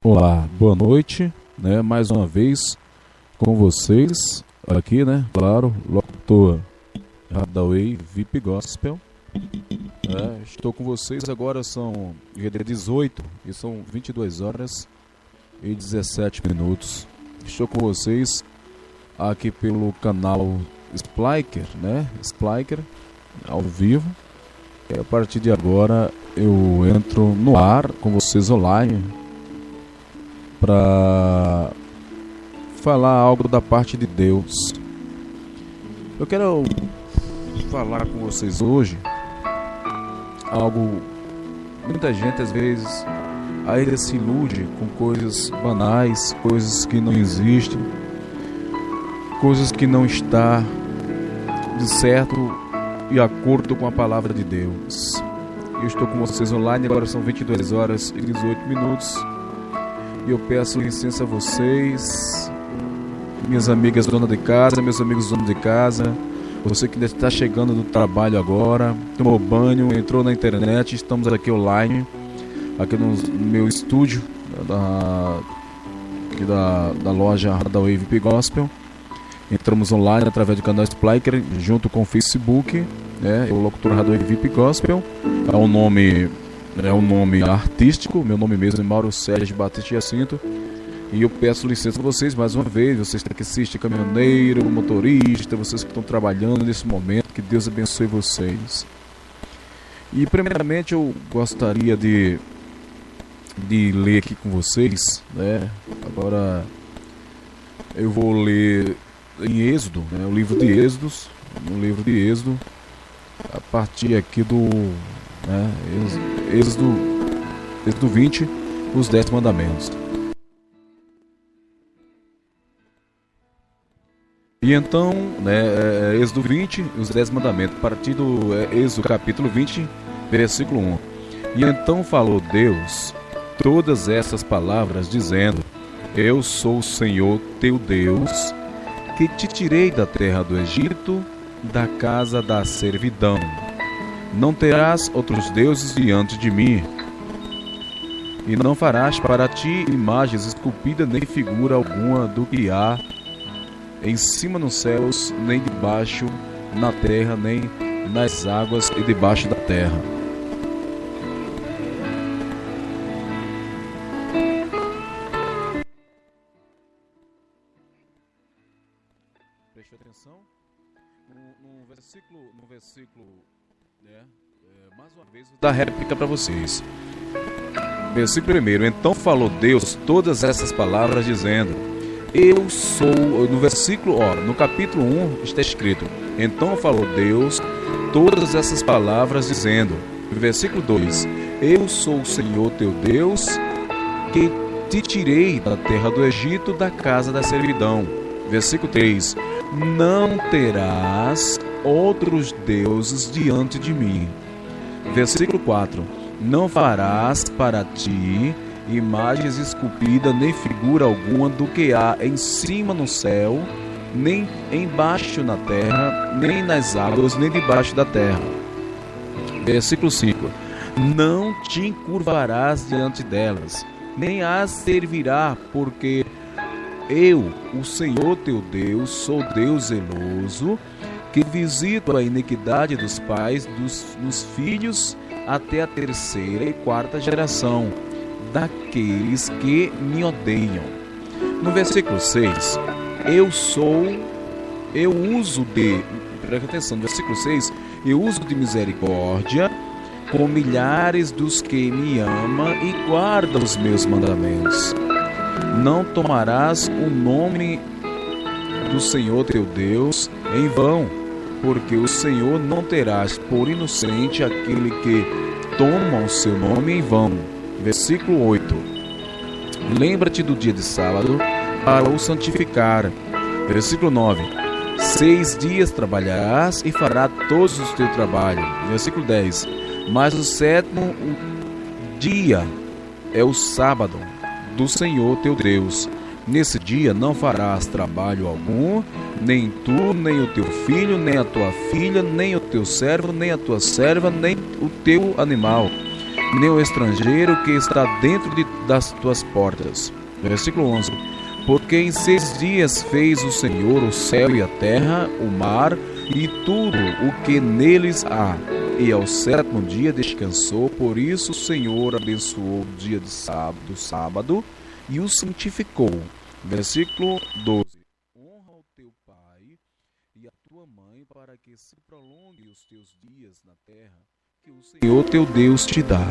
Olá, boa noite, né? Mais uma vez com vocês aqui, né? Claro, locutor Radaway VIP Gospel. Estou com vocês agora, são dia 18 e são 22 horas e 17 minutos. Estou com vocês aqui pelo canal Spliker, né? Spliker, ao vivo. E a partir de agora eu entro no ar com vocês online para falar algo da parte de Deus. Eu quero falar com vocês hoje algo. Muita gente às vezes ainda se ilude com coisas banais, coisas que não existem, coisas que não estão de certo e acordo com a palavra de Deus. Eu estou com vocês online, agora são 22 horas e 18 minutos. E eu peço licença a vocês, minhas amigas donas de casa, meus amigos donos de casa, você que ainda está chegando do trabalho agora, tomou banho, entrou na internet, estamos aqui online, aqui no meu estúdio da loja Radaway VIP Gospel. Entramos online através do canal Spliker, junto com o Facebook, né? O locutor Radaway VIP Gospel, é um nome artístico, meu nome mesmo é Mauro Sérgio Batista Jacinto. E eu peço licença a vocês mais uma vez, vocês taxistas, caminhoneiro, motorista, vocês que estão trabalhando nesse momento, que Deus abençoe vocês. E primeiramente eu gostaria de ler aqui com vocês, né? Agora eu vou ler em Êxodo, né? O livro de Êxodos, no livro de Êxodo, a partir aqui do Êxodo 20, os 10 mandamentos. E então, Êxodo 20, os 10 mandamentos, a partir do Êxodo capítulo 20, versículo 1. E então falou Deus todas essas palavras, dizendo: Eu sou o Senhor teu Deus, que te tirei da terra do Egito, da casa da servidão. Não terás outros deuses diante de mim, e não farás para ti imagens esculpidas, nem figura alguma do que há em cima nos céus, nem debaixo na terra, nem nas águas e debaixo da terra. Preste atenção no versículo, mais uma vez, vou dar réplica para vocês. Versículo 1. Então falou Deus todas essas palavras, dizendo: Eu sou. No versículo, no capítulo 1 está escrito: Então falou Deus todas essas palavras, dizendo. No versículo 2: Eu sou o Senhor teu Deus, que te tirei da terra do Egito, da casa da servidão. Versículo 3: Não terás outros deuses diante de mim. Versículo 4: Não farás para ti imagens esculpidas, nem figura alguma do que há em cima no céu, nem embaixo na terra, nem nas águas, nem debaixo da terra. Versículo 5: Não te encurvarás diante delas, nem as servirá, porque eu, o Senhor teu Deus, sou Deus zeloso, que visito a iniquidade dos pais nos filhos até a terceira e quarta geração daqueles que me odeiam. No versículo 6, presta atenção, no versículo 6, eu uso de misericórdia com milhares dos que me amam e guardam os meus mandamentos. Não tomarás o nome do Senhor teu Deus em vão, porque o Senhor não terás por inocente aquele que toma o seu nome em vão. Versículo 8. Lembra-te do dia de sábado para o santificar. Versículo 9. 6 dias trabalharás e farás todos os teus trabalhos. Versículo 10. Mas o sétimo dia é o sábado do Senhor teu Deus. Nesse dia não farás trabalho algum, nem tu, nem o teu filho, nem a tua filha, nem o teu servo, nem a tua serva, nem o teu animal, nem o estrangeiro que está dentro das tuas portas. Versículo 11. Porque em 6 dias fez o Senhor o céu e a terra, o mar e tudo o que neles há. E ao 7º dia descansou, por isso o Senhor abençoou o dia do sábado e o santificou. Versículo 12. Honra o teu pai e a tua mãe, para que se prolongue os teus dias na terra, que o Senhor teu Deus te dá.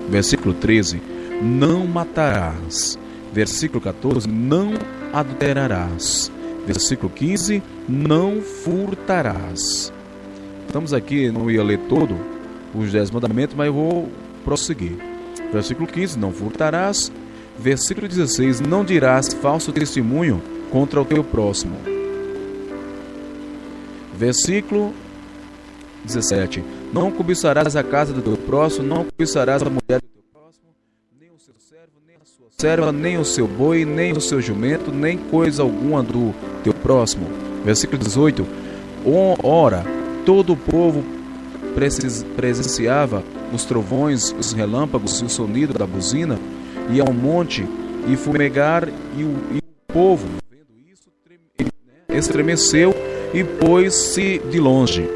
Versículo 13. Não matarás. Versículo 14. Não adulterarás. Versículo 15. Não furtarás. Estamos aqui, não ia ler todo os 10 mandamentos, mas eu vou prosseguir. Versículo 15. Não furtarás. Versículo 16. Não dirás falso testemunho contra o teu próximo. Versículo 17. Não cobiçarás a casa do teu próximo, não cobiçarás a mulher do teu próximo, nem o seu servo, nem a sua serva, nem o seu boi, nem o seu jumento, nem coisa alguma do teu próximo. Versículo 18. Ora, todo o povo presenciava os trovões, os relâmpagos e o sonido da buzina, e ao monte e fumegar, e o povo, vendo isso, estremeceu e pôs-se de longe.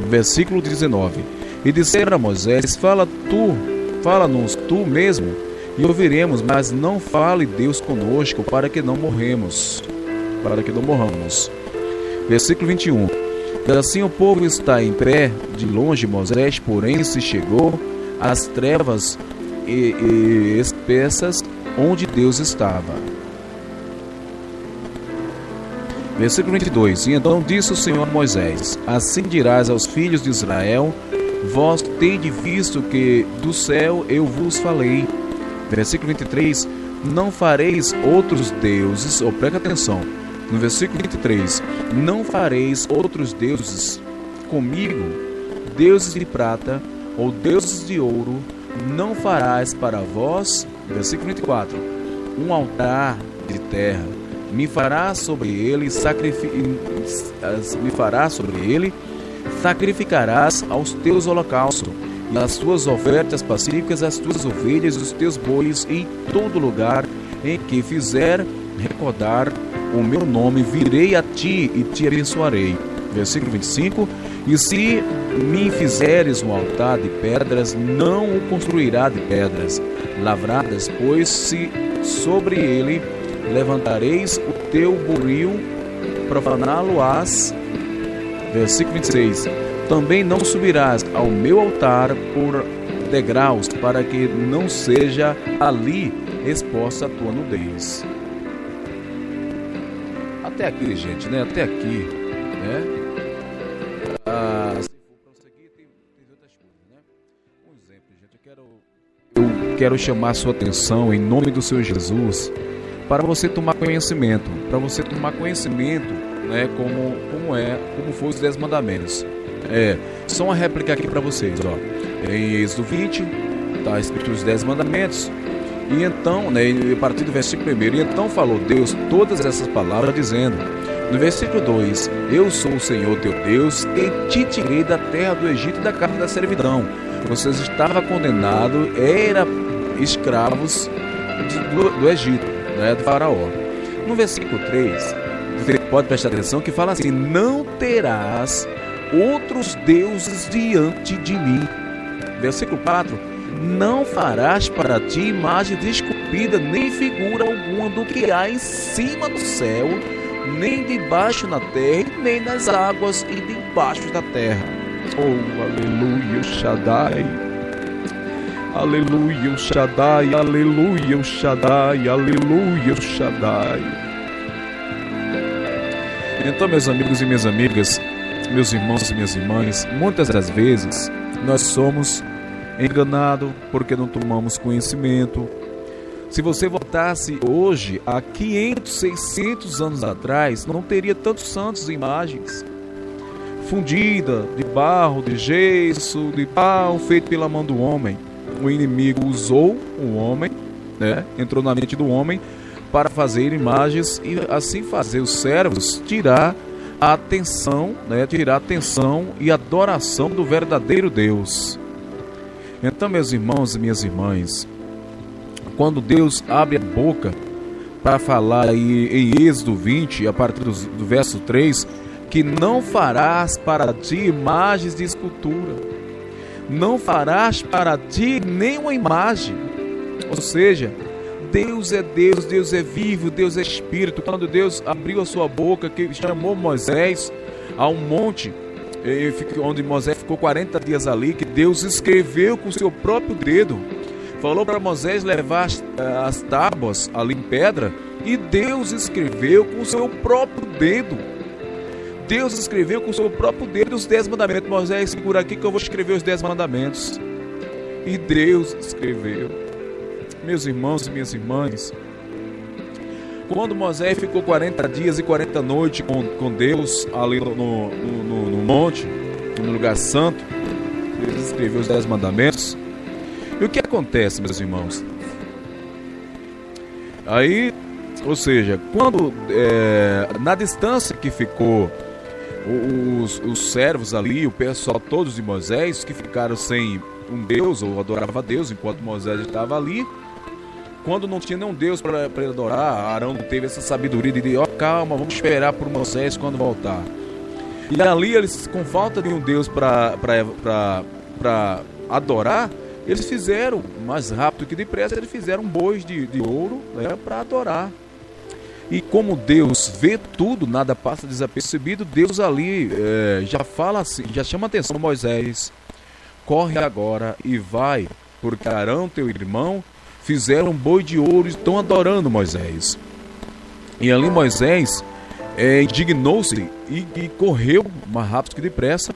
Versículo 19. E disseram a Moisés: fala-nos tu mesmo, e ouviremos, mas não fale Deus conosco, para que não morramos. Versículo 21. E assim o povo está em pé de longe, Moisés, porém, se chegou às trevas e espessas onde Deus estava. Versículo 22. E então disse o Senhor a Moisés: assim dirás aos filhos de Israel: vós tende visto que do céu eu vos falei. Versículo 23. Não fareis outros deuses, presta atenção, no versículo 23, não fareis outros deuses comigo, deuses de prata ou deuses de ouro, não farás para vós. Versículo 24, um altar de terra, me farás sobre ele, sacrificarás aos teus holocaustos, e as tuas ofertas pacíficas, as tuas ovelhas e os teus bois, em todo lugar em que fizer recordar o meu nome, virei a ti e te abençoarei. Versículo 25, e se me fizeres um altar de pedras, não o construirá de pedras lavradas, pois se sobre ele levantareis o teu buril, profaná-lo-ás. Versículo 26, também não subirás ao meu altar por degraus, para que não seja ali exposta a tua nudez. Até aqui, gente, né? Até aqui, né? Se for prosseguir, tem outras coisas, né? Um exemplo, gente, eu quero chamar a sua atenção em nome do Senhor Jesus para você tomar conhecimento, né? Como foi os 10 mandamentos. Só uma réplica aqui para vocês, ó. Em Êxodo 20, está escrito os 10 mandamentos. E então, né, a partir do versículo 1, e então falou Deus todas essas palavras, dizendo, no versículo 2, eu sou o Senhor teu Deus, e te tirei da terra do Egito e da casa da servidão. Vocês estavam condenados, eram escravos do Egito, né, do faraó. No versículo 3, você pode prestar atenção que fala assim, não terás outros deuses diante de mim. Versículo 4, não farás para ti imagem esculpida, nem figura alguma do que há em cima do céu, nem debaixo na terra, nem nas águas e debaixo da terra. Oh, aleluia, Shaddai. Aleluia, Shaddai, aleluia, Shaddai, aleluia, Shaddai. Então, meus amigos e minhas amigas, meus irmãos e minhas irmãs, muitas das vezes nós somos enganados porque não tomamos conhecimento. Se você voltasse hoje a 500, 600 anos atrás, não teria tantos santos e imagens fundida de barro, de gesso, de pau, feito pela mão do homem. O inimigo usou o homem, né? Entrou na mente do homem para fazer imagens e assim fazer os servos tirar a atenção, né? Tirar a atenção e adoração do verdadeiro Deus. Então, meus irmãos e minhas irmãs, quando Deus abre a boca para falar aí em Êxodo 20, a partir do verso 3, que não farás para ti imagens de escultura, não farás para ti nenhuma imagem. Ou seja, Deus é Deus, Deus é vivo, Deus é Espírito. Quando Deus abriu a sua boca, que chamou Moisés a um monte, onde Moisés ficou 40 dias ali, que Deus escreveu com o seu próprio dedo, falou para Moisés levar as tábuas ali em pedra, e Deus escreveu com o seu próprio dedo. Deus escreveu com o seu próprio dedo os 10 mandamentos. Moisés, segura aqui que eu vou escrever os 10 mandamentos. E Deus escreveu. Meus irmãos e minhas irmãs, quando Moisés ficou 40 dias e 40 noites com Deus ali no monte, no lugar santo, ele escreveu os 10 mandamentos. E o que acontece, meus irmãos? Aí, ou seja, quando na distância que ficou os servos ali, o pessoal todos de Moisés, que ficaram sem um Deus, ou adorava a Deus enquanto Moisés estava ali, quando não tinha nenhum Deus para ele adorar, Arão não teve essa sabedoria de dizer, calma, vamos esperar por Moisés quando voltar. E ali eles, com falta de um Deus para adorar, eles fizeram, mais rápido que depressa, eles fizeram bois de ouro, né, para adorar. E como Deus vê tudo, nada passa desapercebido, Deus ali já fala assim, já chama a atenção, Moisés, corre agora e vai, porque Arão, teu irmão, fizeram um boi de ouro e estão adorando Moisés. E ali Moisés indignou-se e correu mais rápido que depressa,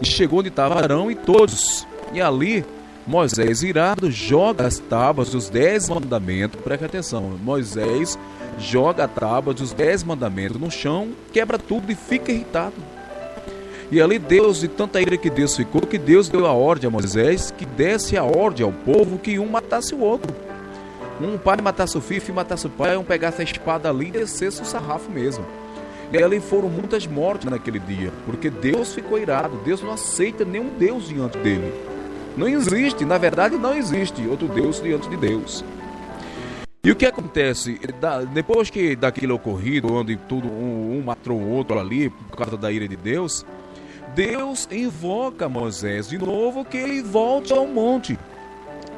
e chegou onde estava Arão e todos. E ali Moisés, irado, joga as tábuas dos 10 mandamentos. Presta atenção, Moisés joga a tábua dos 10 mandamentos no chão, quebra tudo e fica irritado. E ali Deus, de tanta ira que Deus ficou, que Deus deu a ordem a Moisés, que desse a ordem ao povo que um matasse o outro. Um pai matasse o filho matasse o pai, um pegasse a espada ali e descesse o sarrafo mesmo. E ali foram muitas mortes naquele dia, porque Deus ficou irado. Deus não aceita nenhum Deus diante dele. Não existe, na verdade não existe outro Deus diante de Deus. E o que acontece? Depois que daquilo ocorrido, onde tudo um matou o outro ali, por causa da ira de Deus, Deus invoca Moisés de novo que ele volte ao monte.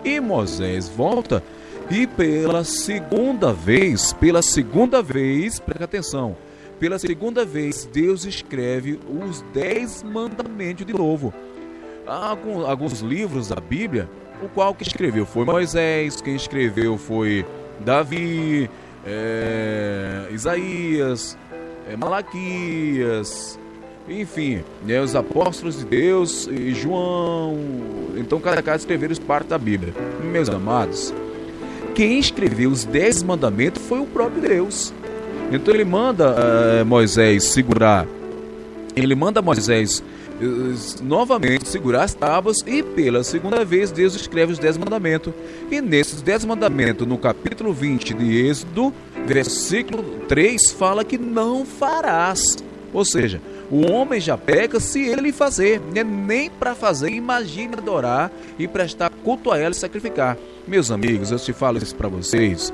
E Moisés volta e pela segunda vez, presta atenção, pela segunda vez Deus escreve os 10 mandamentos de novo. Há alguns livros da Bíblia, o qual que escreveu foi Moisés, quem escreveu foi Davi, Isaías, Malaquias, enfim, os apóstolos de Deus e João. Então cada casa escreveram parte da Bíblia. Meus amados, quem escreveu os 10 mandamentos foi o próprio Deus. Então ele manda Moisés segurar, ele manda Moisés novamente segurar as tábuas, e pela segunda vez Deus escreve os 10 mandamentos. E nesses 10 mandamentos, no capítulo 20 de Êxodo, versículo 3, fala que não farás. Ou seja, o homem já peca se ele fazer, né? Nem para fazer, imagine adorar e prestar culto a ela e sacrificar. Meus amigos, eu te falo isso para vocês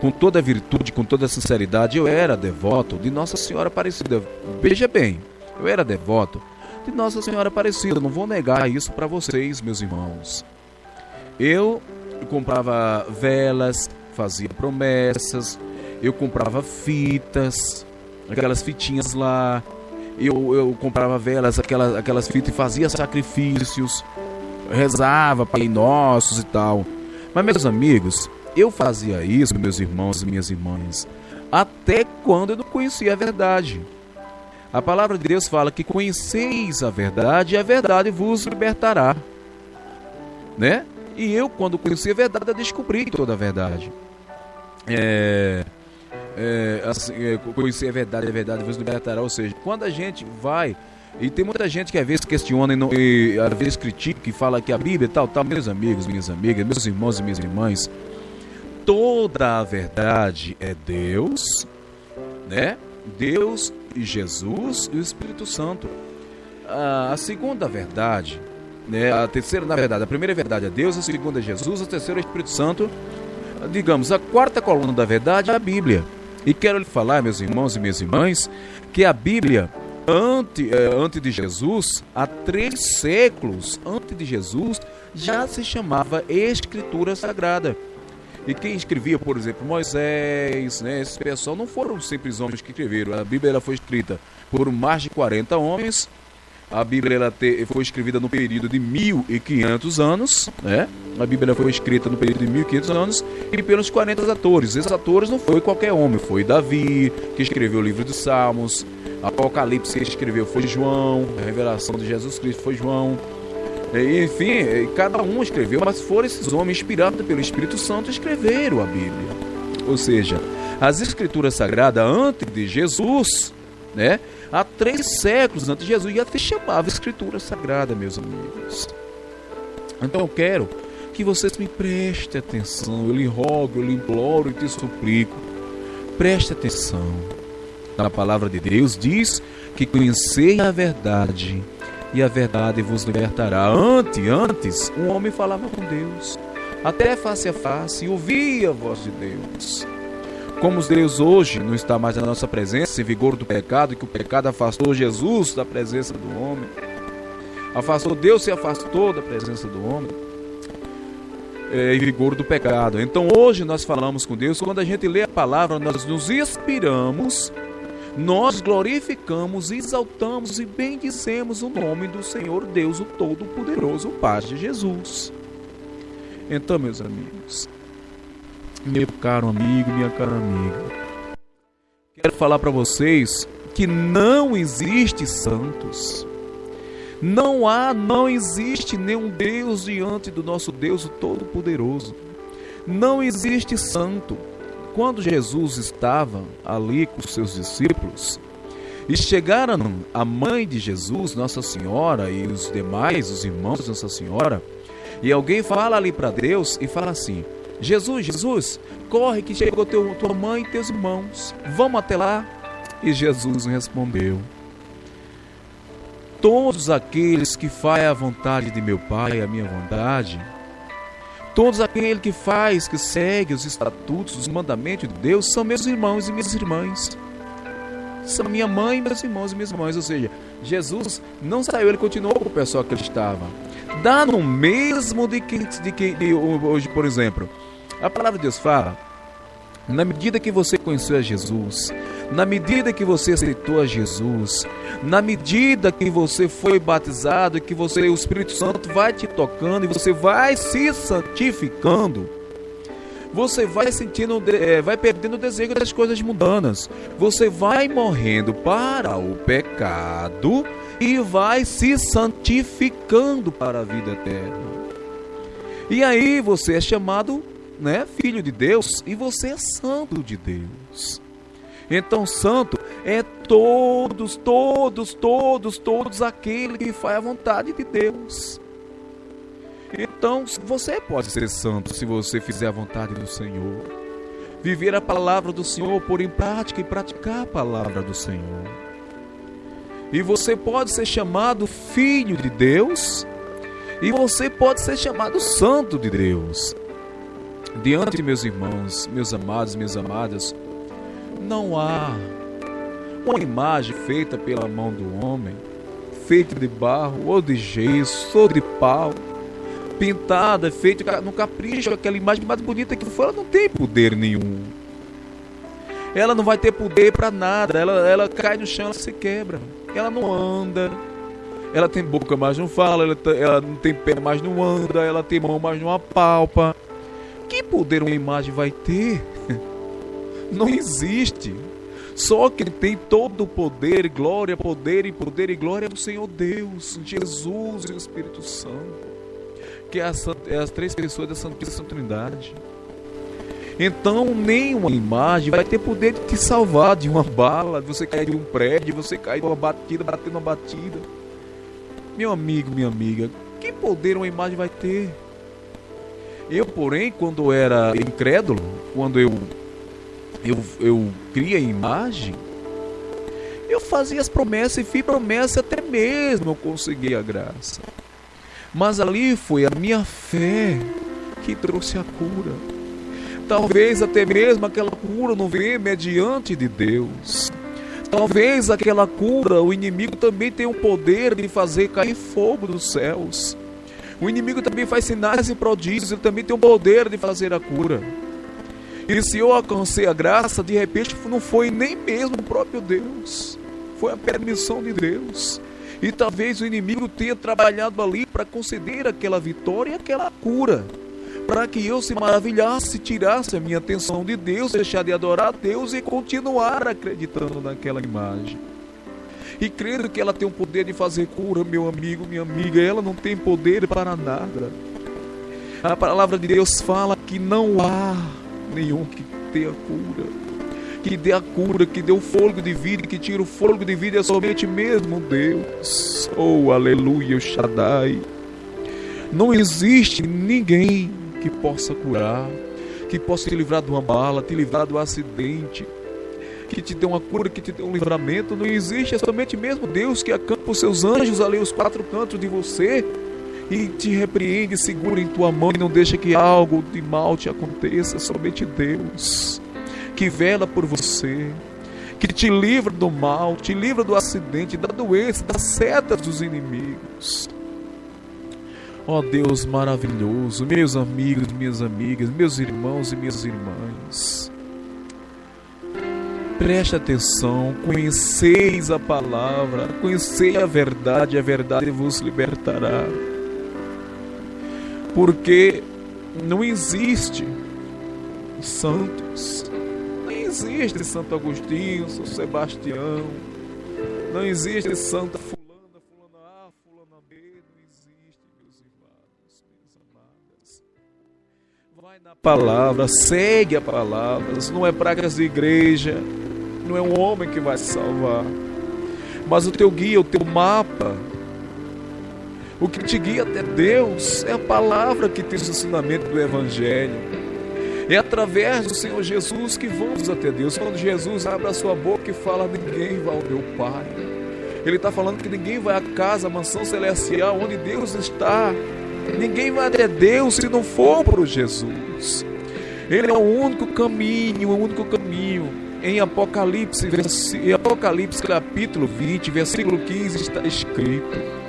com toda a virtude, com toda a sinceridade. Eu era devoto de Nossa Senhora Aparecida. Veja bem, eu era devoto de Nossa Senhora Aparecida, não vou negar isso para vocês, meus irmãos. Eu comprava velas, fazia promessas, eu comprava fitas, aquelas fitinhas lá, eu comprava velas, aquelas fitas, e fazia sacrifícios, rezava Pai Nossos e tal. Mas, meus amigos, eu fazia isso, meus irmãos e minhas irmãs, até quando eu não conhecia a verdade. A palavra de Deus fala que conheceis a verdade e a verdade vos libertará, né? E eu, quando conheci a verdade, eu descobri toda a verdade. Conhecer a verdade vos libertará. Ou seja, quando a gente vai, e tem muita gente que às vezes questiona e às vezes critica, que fala que a Bíblia tal, meus amigos, minhas amigas, meus irmãos e minhas irmãs, toda a verdade é Deus, né? Deus e Jesus e o Espírito Santo. A segunda verdade né? A terceira, na verdade, a primeira é verdade é Deus, a segunda é Jesus, a terceira é o Espírito Santo. Digamos, a quarta coluna da verdade é a Bíblia. E quero lhe falar, meus irmãos e minhas irmãs, que a Bíblia, antes de Jesus, há 3 séculos antes de Jesus, já se chamava Escritura Sagrada. E quem escrevia, por exemplo, Moisés, né, esse pessoal não foram simples homens que escreveram. A Bíblia ela foi escrita por mais de 40 homens. A Bíblia foi escrevida no período de 1500 anos, né? A Bíblia foi escrita no período de 1500 anos e pelos 40 atores. Esses atores não foi qualquer homem, foi Davi, que escreveu o livro dos Salmos, Apocalipse, que escreveu foi João, a revelação de Jesus Cristo foi João. Enfim, cada um escreveu, mas foram esses homens inspirados pelo Espírito Santo escreveram a Bíblia. Ou seja, as Escrituras Sagradas antes de Jesus, né? Há 3 séculos antes de Jesus já se chamava Escritura Sagrada, meus amigos. Então eu quero que vocês me prestem atenção. Eu lhe rogo, eu lhe imploro e te suplico. Preste atenção. A palavra de Deus diz que conhecei a verdade e a verdade vos libertará. Antes, um homem falava com Deus, até face a face, e ouvia a voz de Deus. Como Deus hoje não está mais na nossa presença, em vigor do pecado, que o pecado afastou Jesus da presença do homem, Deus se afastou da presença do homem, em vigor do pecado. Então hoje nós falamos com Deus, quando a gente lê a palavra, nós nos inspiramos, nós glorificamos, exaltamos e bendizemos o nome do Senhor Deus, o Todo-Poderoso, o Pai de Jesus. Então, meus amigos, meu caro amigo, minha cara amiga, quero falar para vocês que não existe santos. Não existe nenhum Deus diante do nosso Deus, o Todo-Poderoso. Não existe santo. Quando Jesus estava ali com os seus discípulos, e chegaram a mãe de Jesus, Nossa Senhora, e os demais, os irmãos de Nossa Senhora, e alguém fala ali para Deus e fala assim: Jesus, corre que chegou tua mãe e teus irmãos, vamos até lá. E Jesus respondeu: todos aqueles que fazem a vontade de meu Pai, a minha vontade, todos aqueles que segue os estatutos, os mandamentos de Deus, são meus irmãos e minhas irmãs. São minha mãe, meus irmãos e minhas irmãs. Ou seja, Jesus não saiu, ele continuou com o pessoal que ele estava. Dá no mesmo de hoje, por exemplo. A palavra de Deus fala: na medida que você conheceu a Jesus, na medida que você aceitou a Jesus, na medida que você foi batizado e que o Espírito Santo vai te tocando e você vai se santificando, você vai vai perdendo o desejo das coisas mundanas, você vai morrendo para o pecado e vai se santificando para a vida eterna. E aí você é chamado, né, filho de Deus, e você é santo de Deus. Então santo é todos aquele que faz a vontade de Deus. Então você pode ser santo se você fizer a vontade do Senhor, viver a palavra do Senhor, pôr em prática e praticar a palavra do Senhor. E você pode ser chamado filho de Deus, e você pode ser chamado santo de Deus. Diante de meus irmãos, meus amados, minhas amadas, não há uma imagem feita pela mão do homem, feita de barro, ou de gesso, ou de pau, pintada, feita no capricho, aquela imagem mais bonita que for, ela não tem poder nenhum. Ela não vai ter poder para nada, ela cai no chão, ela se quebra, ela não anda, ela tem boca, mas não fala, ela não tem pé, mas não anda, ela tem mão, mas não apalpa. Que poder uma imagem vai ter? Não existe. Só que tem todo o poder, glória, poder e glória do Senhor Deus, Jesus e o Espírito Santo, que é as 3 pessoas da Santíssima Trindade. Então nenhuma imagem vai ter poder de te salvar de uma bala, de você cair de um prédio, de você cair de uma batida, bater numa batida. Meu amigo, minha amiga, que poder uma imagem vai ter? Eu, porém, quando era incrédulo, quando eu cria a imagem, eu fazia as promessas e fiz promessa até mesmo eu consegui a graça. Mas ali foi a minha fé que trouxe a cura. Talvez até mesmo aquela cura não venha mediante de Deus. Talvez aquela cura, o inimigo também tem o poder de fazer cair fogo dos céus. O inimigo também faz sinais e prodígios, ele também tem o poder de fazer a cura. E se eu alcancei a graça, de repente não foi nem mesmo o próprio Deus, foi a permissão de Deus. E talvez o inimigo tenha trabalhado ali para conceder aquela vitória e aquela cura, para que eu se maravilhasse, tirasse a minha atenção de Deus, deixar de adorar a Deus e continuar acreditando naquela imagem. E crendo que ela tem o poder de fazer cura, meu amigo, minha amiga, ela não tem poder para nada. A palavra de Deus fala que não há nenhum que dê a cura, que dê a cura, que dê o fôlego de vida, que tira o fôlego de vida, é somente mesmo Deus. Oh, aleluia, o Shaddai. Não existe ninguém que possa curar, que possa te livrar de uma bala, te livrar do acidente, que te dê uma cura, que te dê um livramento. Não existe, é somente mesmo Deus que acampa os seus anjos ali aos quatro cantos de você e te repreende, segura em tua mão e não deixa que algo de mal te aconteça. É somente Deus que vela por você, que te livra do mal, te livra do acidente, da doença, das setas dos inimigos. Ó Deus maravilhoso, meus amigos, minhas amigas, meus irmãos e minhas irmãs, preste atenção, conheceis a palavra, conhecei a verdade vos libertará. Porque não existe santos, não existe Santo Agostinho, São Sebastião, não existe Santa Fulana, Fulana A, Fulana B, não existe, meus irmãos, minhas amadas. Vai na palavra, segue a palavra, não é pragas de igreja, não é um homem que vai se salvar, mas o teu guia, o teu mapa, o que te guia até Deus é a palavra que tem o ensinamento do Evangelho. É através do Senhor Jesus que vamos até Deus. Quando Jesus abre a sua boca e fala, ninguém vai ao meu Pai, Ele está falando que ninguém vai à casa, à mansão celestial, onde Deus está. Ninguém vai até Deus se não for por Jesus. Ele é o único caminho, o único caminho. Em Apocalipse capítulo 20, versículo 15 está escrito: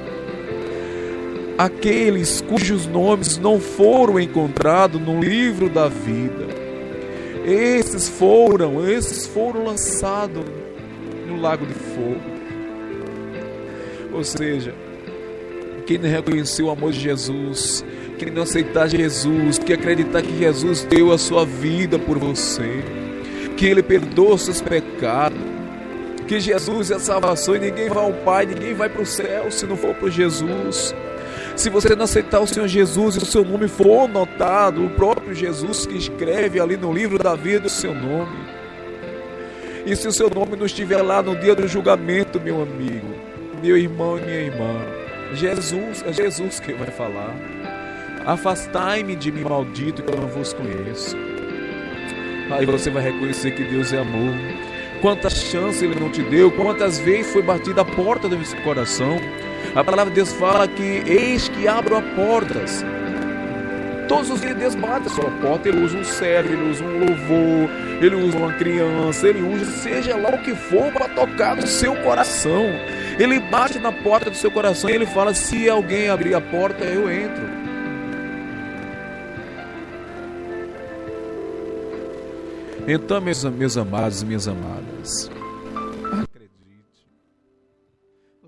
aqueles cujos nomes não foram encontrados no livro da vida, esses foram lançados no lago de fogo. Ou seja, quem não reconheceu o amor de Jesus, quem não aceitar Jesus, que acreditar que Jesus deu a sua vida por você, que Ele perdoa os seus pecados, que Jesus é a salvação e ninguém vai ao Pai, ninguém vai para o céu se não for por Jesus. Se você não aceitar o Senhor Jesus e o seu nome for notado, o próprio Jesus que escreve ali no livro da vida o seu nome, e se o seu nome não estiver lá no dia do julgamento, meu amigo, meu irmão e minha irmã, é Jesus que vai falar: afastai-me de mim, maldito, que eu não vos conheço. Aí você vai reconhecer que Deus é amor. Quantas chances Ele não te deu, quantas vezes foi batida a porta do seu coração. A palavra de Deus fala que eis que abro as portas. Todos os dias Deus bate a sua porta. Ele usa um servo, Ele usa um louvor, Ele usa uma criança, Ele usa seja lá o que for para tocar no seu coração. Ele bate na porta do seu coração e Ele fala: se alguém abrir a porta, eu entro. Então, meus amados e minhas amadas, acredite,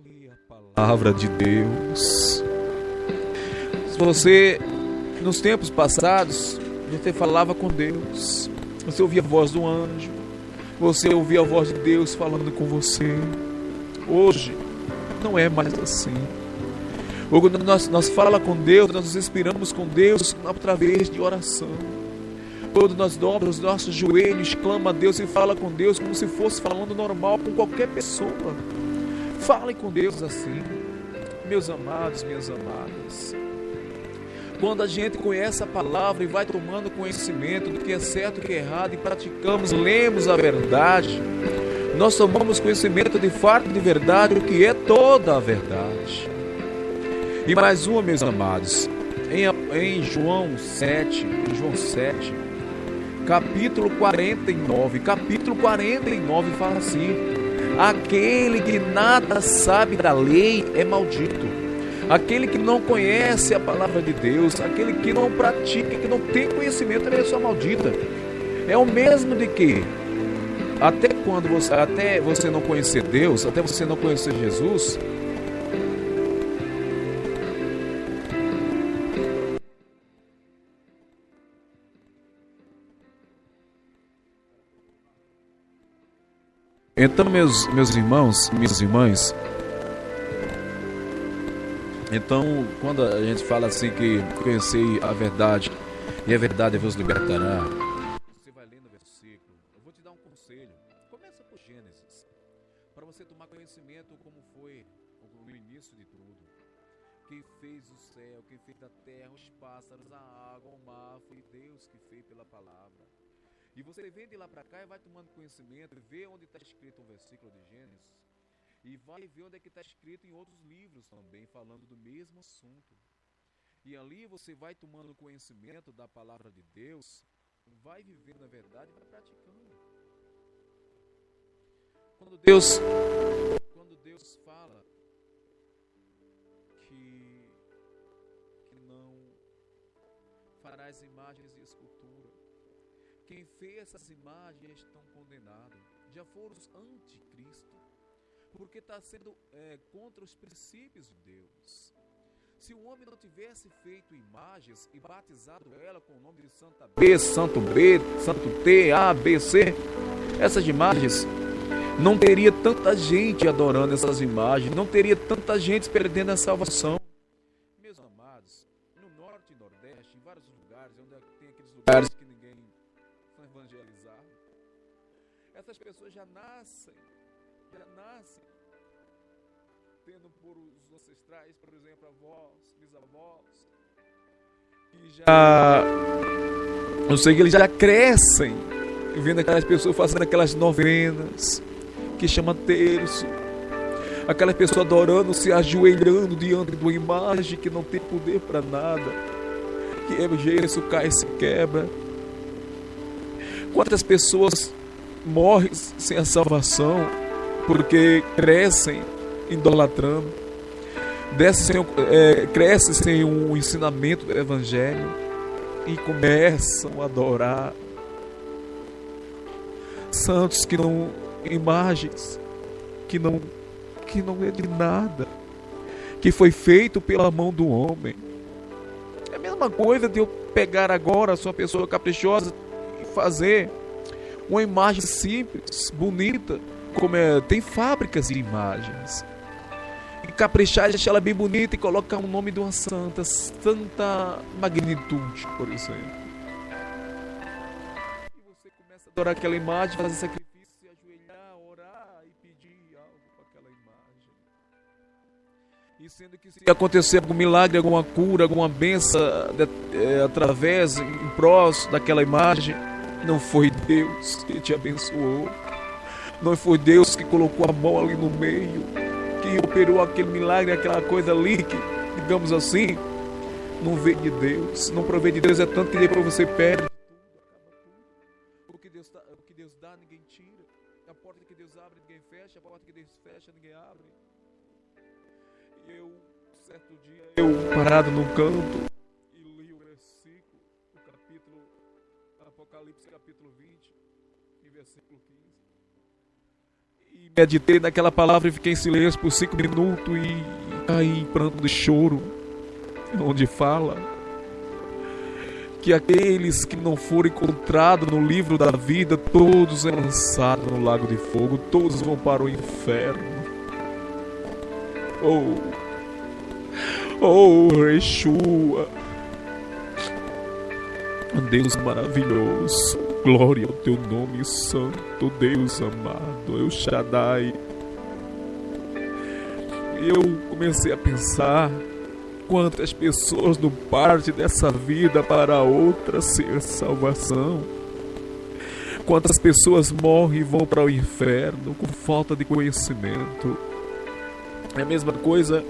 leia a palavra de Deus. Se você, nos tempos passados, você falava com Deus, você ouvia a voz do anjo, você ouvia a voz de Deus falando com você. Hoje não é mais assim. Hoje, quando nós falamos com Deus, nós nos inspiramos com Deus através de oração. Quando nós dobramos os nossos joelhos, clama a Deus e fala com Deus como se fosse falando normal com qualquer pessoa. Fale com Deus assim, meus amados, minhas amadas. Quando a gente conhece a palavra e vai tomando conhecimento do que é certo e do que é errado e praticamos, lemos a verdade, nós tomamos conhecimento de fato, de verdade, o que é toda a verdade. E mais uma, meus amados, em João 7, capítulo 49 fala assim: aquele que nada sabe da lei é maldito. Aquele que não conhece a palavra de Deus, aquele que não pratica, que não tem conhecimento, é pessoa maldita. É o mesmo de que até você não conhecer Deus, até você não conhecer Jesus, então, meus irmãos, minhas irmãs, então, quando a gente fala assim que conhecei a verdade e a verdade vos libertará, você vai lendo o versículo. Eu vou te dar um conselho. Começa por Gênesis, para você tomar conhecimento como foi o início de tudo. Quem fez o céu, quem fez a terra, os pássaros, a água, o mar, foi Deus que fez pela palavra. E você vem de lá para cá e vai tomando conhecimento, vê onde está escrito um versículo de Gênesis, e vai ver onde é que está escrito em outros livros também, falando do mesmo assunto. E ali você vai tomando conhecimento da palavra de Deus, vai vivendo a verdade e vai praticando. Quando Deus fala que não farás imagens de escultura, quem fez essas imagens estão condenados, já foram os anticristo, porque está sendo contra os princípios de Deus. Se o homem não tivesse feito imagens e batizado ela com o nome de Santa B, Santo B, Santo T, A, B, C, essas imagens, não teria tanta gente adorando essas imagens, não teria tanta gente perdendo a salvação. Meus amados, no norte e nordeste, em vários lugares, onde tem aqueles lugares que ninguém são evangelizados, essas pessoas já nascem tendo por os ancestrais, por exemplo, avós, bisavós, que já, eu sei que eles já crescem vendo aquelas pessoas fazendo aquelas novenas que chama terço, aquelas pessoas adorando, se ajoelhando diante de uma imagem que não tem poder para nada, que é gesso, cai e se quebra. Quantas pessoas morrem sem a salvação porque crescem idolatrando, crescem sem o ensinamento do Evangelho e começam a adorar santos que não, imagens que não é de nada, que foi feito pela mão do homem. É a mesma coisa de eu pegar agora sua pessoa caprichosa e fazer uma imagem simples, bonita, como tem fábricas de imagens, e caprichar, deixar ela bem bonita e colocar o nome de uma santa magnitude, por exemplo. E você começa a adorar aquela imagem, fazer sacrifício, se ajoelhar, orar e pedir algo para aquela imagem. E sendo que se acontecer algum milagre, alguma cura, alguma bênção através, em prós daquela imagem, não foi Deus que te abençoou. Não foi Deus que colocou a mão ali no meio, que operou aquele milagre, aquela coisa ali que, digamos assim, não veio de Deus, não provém de Deus, é tanto que depois você perde tudo, acaba tudo. O que Deus dá, ninguém tira. A porta que Deus abre, ninguém fecha. A porta que Deus fecha, ninguém abre. E eu, certo dia, parado num canto, e li o versículo, o capítulo, Apocalipse capítulo 20, em versículo 15. E meditei naquela palavra e fiquei em silêncio por 5 minutos e caí em pranto de choro, onde fala que aqueles que não forem encontrados no livro da vida, todos são lançados no lago de fogo, todos vão para o inferno. Yeshua, Deus maravilhoso, glória ao teu nome santo, Deus amado, El Shaddai. Eu comecei a pensar quantas pessoas não partem dessa vida para outra sem salvação. Quantas pessoas morrem e vão para o inferno com falta de conhecimento. É a mesma coisa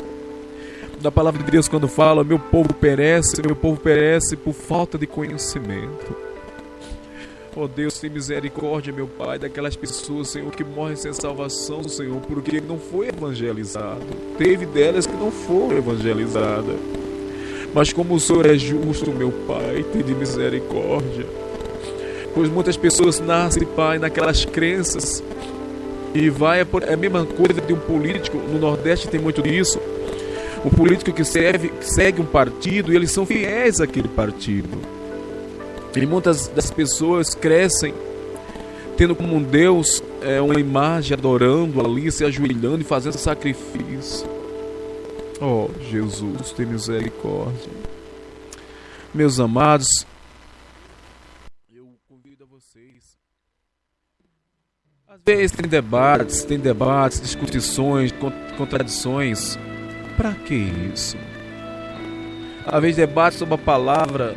da palavra de Deus quando fala: meu povo perece por falta de conhecimento. Oh Deus, tem misericórdia, meu Pai, daquelas pessoas, Senhor, que morrem sem salvação, Senhor, porque não foi evangelizado. Teve delas que não foram evangelizadas. Mas como o Senhor é justo, meu Pai, tem de misericórdia. Pois muitas pessoas nascem, Pai, naquelas crenças. E vai, é a mesma coisa de um político. No Nordeste tem muito disso. Um político que segue um partido e eles são fiéis àquele partido. E muitas das pessoas crescem tendo como um Deus uma imagem, adorando ali, se ajoelhando e fazendo sacrifício. Oh, Jesus, tem misericórdia. Meus amados, eu convido a vocês. Às vezes tem debates, discussões, contradições. Para que isso? Às vezes debate sobre a palavra